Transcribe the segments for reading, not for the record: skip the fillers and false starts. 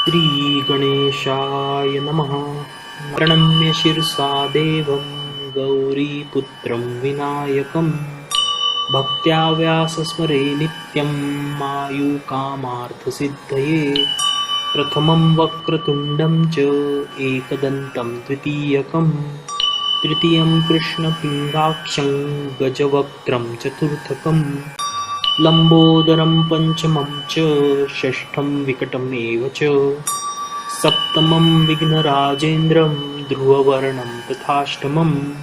श्रीगणेशाय नमः। प्रणम्य शिरसा देवं गौरीपुत्रं विनायकं भक्त्या व्यासस्मरे नित्यं मायुकामार्थसिद्धये। प्रथमं वक्रतुण्डं च एकदन्तं द्वितीयकं तृतीयं कृष्णपिङ्गाक्षं गजवक्त्रं चतुर्थकं लम्बोदरं पञ्चमं च षष्ठं विकटमेव च सप्तमं विघ्नराजेन्द्रं ध्रुववर्णं तथाष्टमं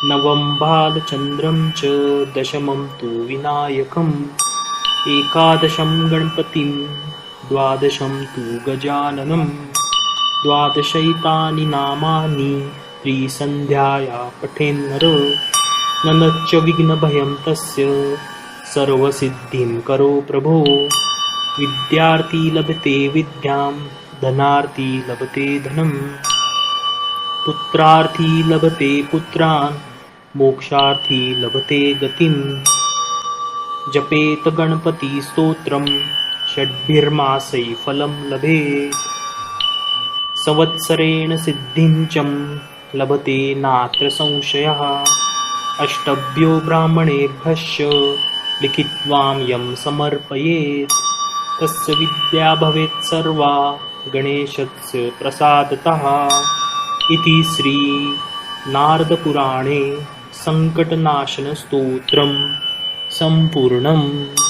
नवं बालचन्द्रं च दशमं तु विनायकम् एकादशं गणपतिं द्वादशं तु गजाननं द्वादशैतानि नामानि त्रिसन्ध्याया पठेन्नर ननच्च विघ्नभयं तस्य सर्वसिद्धिं करो प्रभो। विद्यार्थी लभते विद्यां धनार्थी लभते धनं पुत्रार्थी लभते पुत्रान् मोक्षार्थी लभते गतिम्। जपेत गणपति स्तोत्रं षड्भिर्मासै फलं लभेत् संवत्सरेण सिद्धिं च लभते नात्र संशयः। अष्टभ्यो ब्राह्मणेभ्यश्च लिखित्वां यं समर्पयेत् तस्य विद्या भवेत् सर्वा गणेशस्य प्रसादतः। इति श्री नारदपुराणे संकटनाशनस्तोत्रं सम्पूर्णम्।